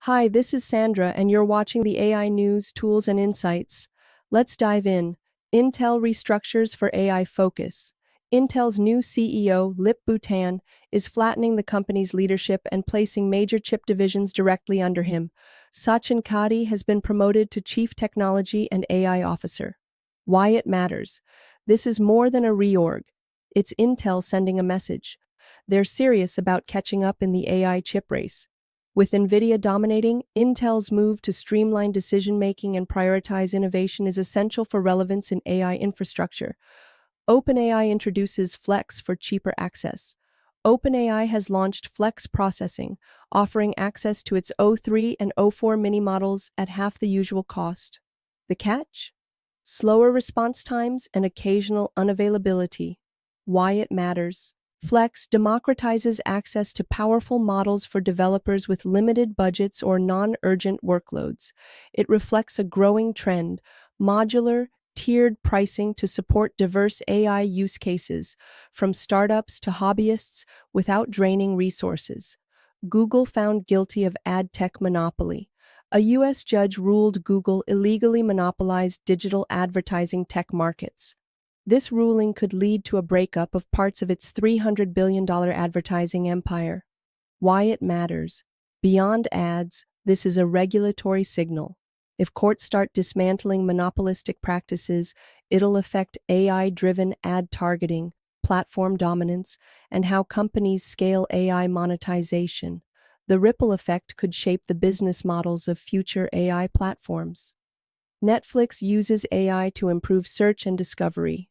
Hi, this is Sandra, and you're watching the AI News, Tools, and Insights. Let's dive in. Intel restructures for AI focus. Intel's new CEO, Lip Bhutan, is flattening the company's leadership and placing major chip divisions directly under him. Sachin Kadi has been promoted to Chief Technology and AI Officer. Why it matters. This is more than a reorg. It's Intel sending a message. They're serious about catching up in the AI chip race. With NVIDIA dominating, Intel's move to streamline decision-making and prioritize innovation is essential for relevance in AI infrastructure. OpenAI introduces Flex for cheaper access. OpenAI has launched Flex processing, offering access to its O3 and O4 mini models at half the usual cost. The catch? Slower response times and occasional unavailability. Why it matters. Flex democratizes access to powerful models for developers with limited budgets or non-urgent workloads. It reflects a growing trend, modular, tiered pricing to support diverse AI use cases, from startups to hobbyists without draining resources. Google found guilty of ad tech monopoly. A U.S. judge ruled Google illegally monopolized digital advertising tech markets. This ruling could lead to a breakup of parts of its $300 billion advertising empire. Why it matters. Beyond ads, this is a regulatory signal. If courts start dismantling monopolistic practices, it'll affect AI-driven ad targeting, platform dominance, and how companies scale AI monetization. The ripple effect could shape the business models of future AI platforms. Netflix uses AI to improve search and discovery.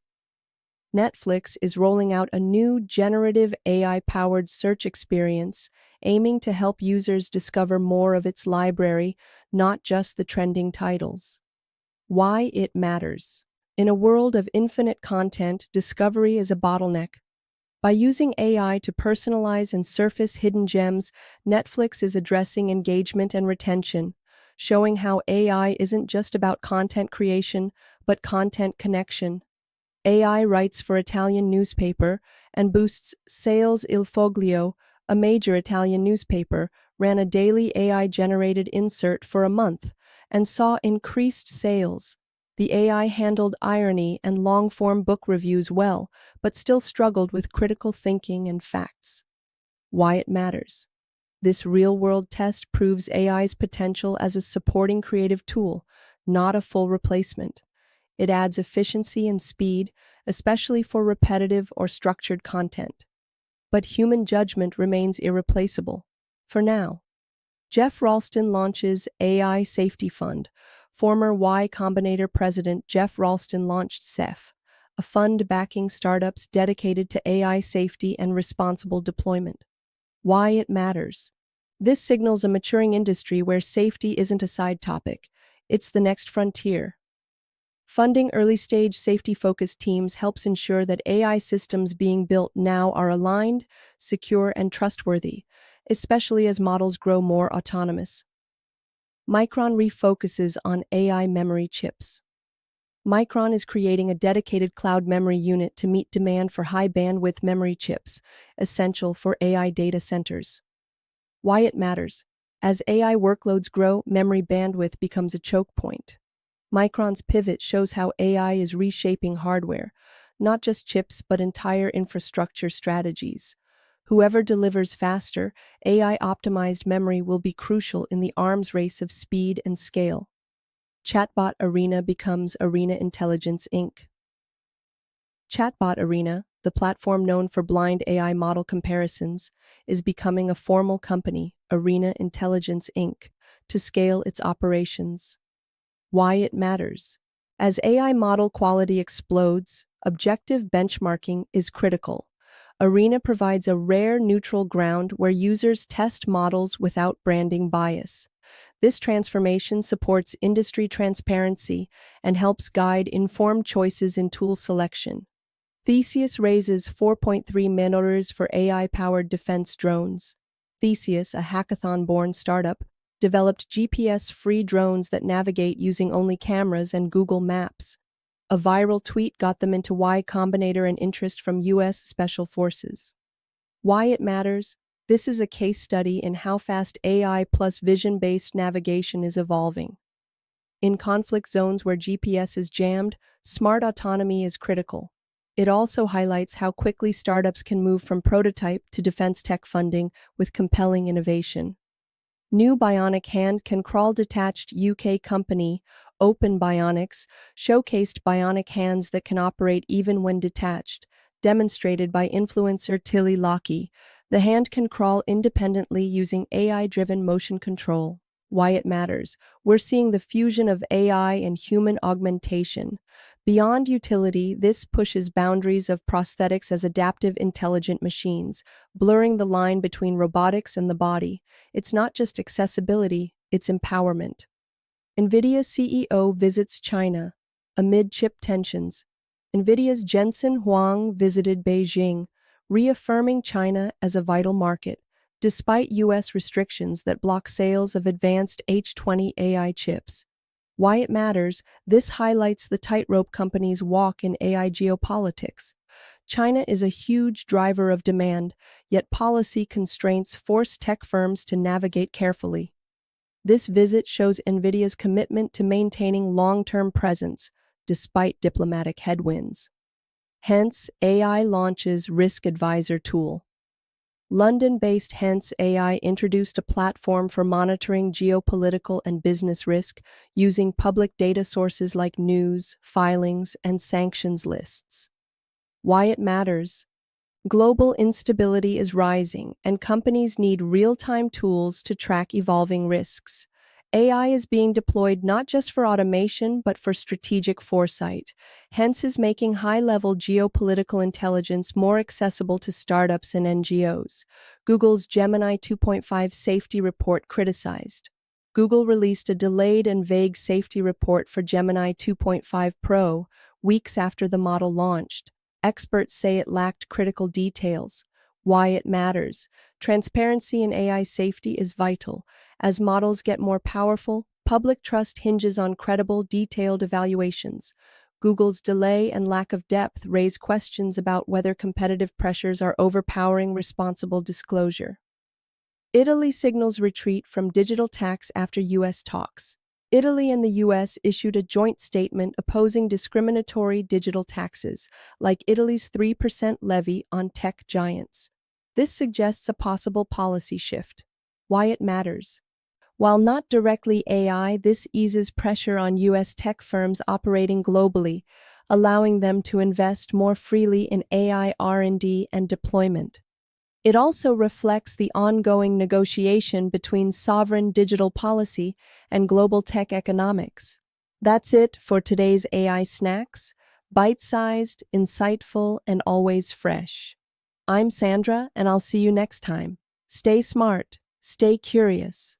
Netflix is rolling out a new generative AI-powered search experience, aiming to help users discover more of its library, not just the trending titles. Why it matters. In a world of infinite content, discovery is a bottleneck. By using AI to personalize and surface hidden gems, Netflix is addressing engagement and retention, showing how AI isn't just about content creation, but content connection. AI writes for Italian newspaper and boosts sales. Il Foglio, a major Italian newspaper, ran a daily AI-generated insert for a month and saw increased sales. The AI handled irony and long-form book reviews well, but still struggled with critical thinking and facts. Why it matters. This real-world test proves AI's potential as a supporting creative tool, not a full replacement. It adds efficiency and speed, especially for repetitive or structured content. But human judgment remains irreplaceable. For now. Jeff Ralston launches AI Safety Fund. Former Y Combinator president Jeff Ralston launched CEF, a fund backing startups dedicated to AI safety and responsible deployment. Why it matters. This signals a maturing industry where safety isn't a side topic. It's the next frontier. Funding early-stage safety-focused teams helps ensure that AI systems being built now are aligned, secure, and trustworthy, especially as models grow more autonomous. Micron refocuses on AI memory chips. Micron is creating a dedicated cloud memory unit to meet demand for high-bandwidth memory chips, essential for AI data centers. Why it matters. As AI workloads grow, memory bandwidth becomes a choke point. Micron's pivot shows how AI is reshaping hardware, not just chips but entire infrastructure strategies. Whoever delivers faster, AI-optimized memory will be crucial in the arms race of speed and scale. Chatbot Arena becomes Arena Intelligence Inc. Chatbot Arena, the platform known for blind AI model comparisons, is becoming a formal company, Arena Intelligence Inc., to scale its operations. Why it matters. As AI model quality explodes, objective benchmarking is critical. Arena provides a rare neutral ground where users test models without branding bias. This transformation supports industry transparency and helps guide informed choices in tool selection. Theseus raises $4.3 million for AI-powered defense drones. Theseus, a hackathon-born startup, developed GPS-free drones that navigate using only cameras and Google Maps. A viral tweet got them into Y Combinator and interest from U.S. Special Forces. Why it matters? This is a case study in how fast AI plus vision-based navigation is evolving. In conflict zones where GPS is jammed, smart autonomy is critical. It also highlights how quickly startups can move from prototype to defense tech funding with compelling innovation. New bionic hand can crawl. Detached UK company Open Bionics showcased bionic hands that can operate even when detached, demonstrated by influencer Tilly Lockey. The hand can crawl independently using AI-driven motion control. Why it matters. We're seeing the fusion of AI and human augmentation. Beyond utility, this pushes boundaries of prosthetics as adaptive intelligent machines, blurring the line between robotics and the body. It's not just accessibility, it's empowerment. NVIDIA CEO visits China. Amid chip tensions, NVIDIA's Jensen Huang visited Beijing, reaffirming China as a vital market, despite U.S. restrictions that block sales of advanced H20 AI chips. Why it matters. This highlights the tightrope companies walk in AI geopolitics. China is a huge driver of demand, yet policy constraints force tech firms to navigate carefully. This visit shows NVIDIA's commitment to maintaining long-term presence, despite diplomatic headwinds. Hence, AI launches Risk Advisor tool. London-based Hence AI introduced a platform for monitoring geopolitical and business risk using public data sources like news, filings, and sanctions lists. Why it matters. Global instability is rising, and companies need real-time tools to track evolving risks. AI is being deployed not just for automation, but for strategic foresight. Hence is making high-level geopolitical intelligence more accessible to startups and NGOs. Google's Gemini 2.5 safety report criticized. Google released a delayed and vague safety report for Gemini 2.5 Pro weeks after the model launched. Experts say it lacked critical details. Why it matters. Transparency in AI safety is vital. As models get more powerful, public trust hinges on credible, detailed evaluations. Google's delay and lack of depth raise questions about whether competitive pressures are overpowering responsible disclosure. Italy signals retreat from digital tax after U.S. talks. Italy and the U.S. issued a joint statement opposing discriminatory digital taxes, like Italy's 3% levy on tech giants. This suggests a possible policy shift. Why it matters. While not directly AI, this eases pressure on U.S. tech firms operating globally, allowing them to invest more freely in AI R&D and deployment. It also reflects the ongoing negotiation between sovereign digital policy and global tech economics. That's it for today's AI Snacks. Bite-sized, insightful, and always fresh. I'm Sandra, and I'll see you next time. Stay smart, stay curious.